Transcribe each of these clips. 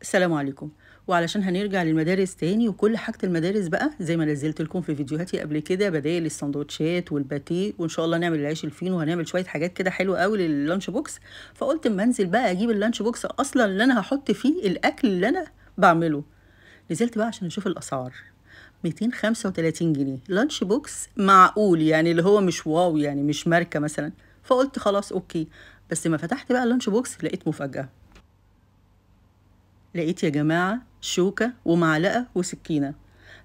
السلام عليكم. وعلشان هنرجع للمدارس تاني وكل حاجة المدارس بقى زي ما نزلت لكم في فيديوهاتي قبل كده بدايل السندوتشات والباتيه، وان شاء الله نعمل العيش الفينو وهنعمل شوية حاجات كده حلوة قوي لللانش بوكس. فقلت اما انزل بقى اجيب اللانش بوكس اصلا اللي انا هحط فيه الاكل اللي انا بعمله. نزلت بقى عشان اشوف الاسعار. 235 جنيه لانش بوكس معقول، يعني اللي هو مش واو، يعني مش ماركة مثلا. فقلت خلاص اوكي. بس ما فتحت بقى اللانش بوكس لقيت مفاجأة. لقيت يا جماعة شوكة ومعلقة وسكينة.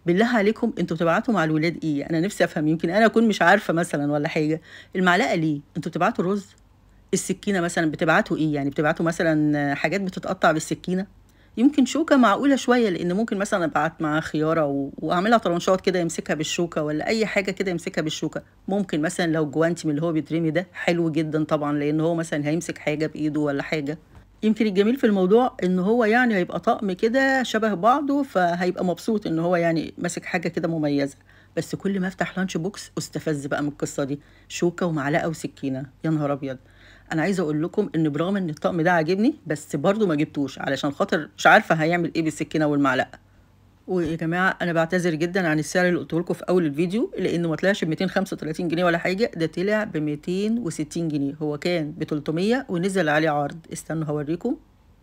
بالله عليكم انتوا بتبعتوا مع الولاد ايه؟ انا نفسي افهم، يمكن انا اكون مش عارفة مثلا ولا حاجة. المعلقة ليه؟ انتوا بتبعتوا رز؟ السكينة مثلا بتبعتوا ايه؟ يعني بتبعتوا مثلا حاجات بتتقطع بالسكينة؟ يمكن شوكة معقولة شوية، لان ممكن مثلا ابعت معاه خيارة واعملها طرنشات كده يمسكها بالشوكة، ولا اي حاجة كده يمسكها بالشوكة. ممكن مثلا لو جوانتي من اللي هو بيترمي ده حلو جدا طبعا، لان هو مثلا هيمسك حاجة بايده ولا حاجة. يمكن الجميل في الموضوع ان هو يعني هيبقى طقم كده شبه بعضه، فهيبقى مبسوط ان هو يعني ماسك حاجة كده مميزة. بس كل ما افتح لانش بوكس استفز بقى من القصة دي. شوكة ومعلقة وسكينة، يا نهار ابيض. انا عايزة اقول لكم ان برغم ان الطقم ده عاجبني بس برضو ما جبتوش، علشان خاطر مش عارفة هيعمل ايه بالسكينة والمعلقة. ويا جماعه انا بعتذر جدا عن السعر اللي قلته لكم في اول الفيديو، لانه ما طلعش ب 235 جنيه ولا حاجه، ده طلع ب 260 جنيه. هو كان ب 300 ونزل عليه عرض، استنوا هوريكم.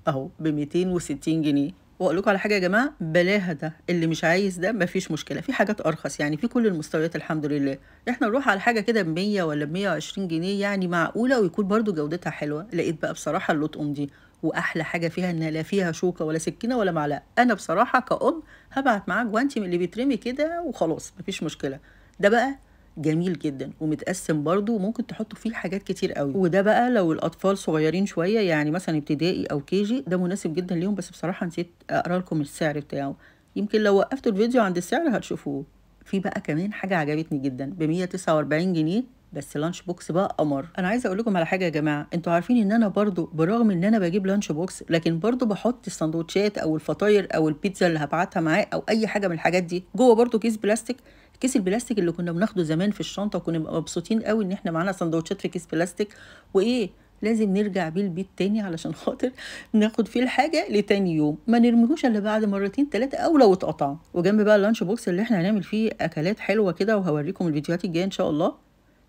اهو ب 260 جنيه. واقول لكم على حاجه يا جماعه، بلاها ده اللي مش عايز ده مفيش مشكله، في حاجات ارخص يعني في كل المستويات الحمد لله. احنا نروح على حاجه كده ب 100 ولا ب 120 جنيه يعني معقوله، ويكون برضو جودتها حلوه. لقيت بقى بصراحه اللطقم دي، واحلى حاجه فيها ان لا فيها شوكه ولا سكينه ولا معلقه. انا بصراحه كأم هبعت معاه جوانتي من اللي بيترمي كده وخلاص مفيش مشكله. ده بقى جميل جدا ومتقسم برضو، وممكن تحطوا فيه حاجات كتير قوي. وده بقى لو الاطفال صغيرين شويه، يعني مثلا ابتدائي او كيجي، ده مناسب جدا ليهم. بس بصراحه نسيت اقرا لكم السعر بتاعه، يمكن لو وقفتوا الفيديو عند السعر هتشوفوه. في بقى كمان حاجه عجبتني جدا ب 149 جنيه، بس لانش بوكس بقى قمر. انا عايزه اقول لكم على حاجه يا جماعه، انتوا عارفين ان انا برضو برغم ان انا بجيب لانش بوكس، لكن برضو بحط السندوتشات او الفطاير او البيتزا اللي هبعتها معاه او اي حاجه من الحاجات دي جوه برضو كيس بلاستيك. كيس البلاستيك اللي كنا بناخده زمان في الشنطه، وكنا مبسوطين قوي ان احنا معانا سندوتشات في كيس بلاستيك. وايه، لازم نرجع بيه البيت تاني علشان خاطر ناخد فيه الحاجه لتاني يوم، ما نرميهوش الا بعد مرتين ثلاثه او لو اتقطع. وجنب بقى اللانش بوكس اللي احنا هنعمل فيه اكلات حلوه كده، وهوريكم الفيديوهات الجايه ان شاء الله.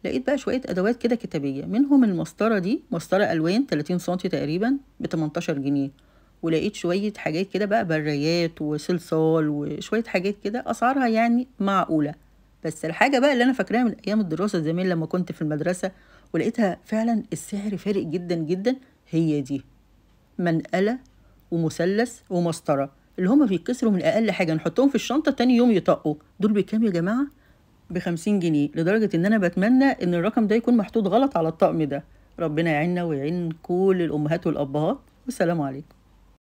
لقيت بقى شويه ادوات كده كتابيه، منهم المسطره دي، مسطره الوان 30 سنتي تقريبا ب 18 جنيه. ولقيت شويه حاجات كده بقى بريات وصلصال وشويه حاجات كده اسعارها يعني معقوله. بس الحاجه بقى اللي انا فاكراها من ايام الدراسه زمان لما كنت في المدرسه، ولقيتها فعلا السعر فارق جدا جدا، هي دي. منقله ومثلث ومسطره، اللي هما بيتكسروا من اقل حاجه نحطهم في الشنطه تاني يوم يطقوا. دول بكام يا جماعه؟ ب50 جنيه، لدرجة إن أنا بتمنى إن الرقم ده يكون محطوط غلط على الطقم ده. ربنا يعيننا ويعين كل الأمهات والأبهات، والسلام عليكم.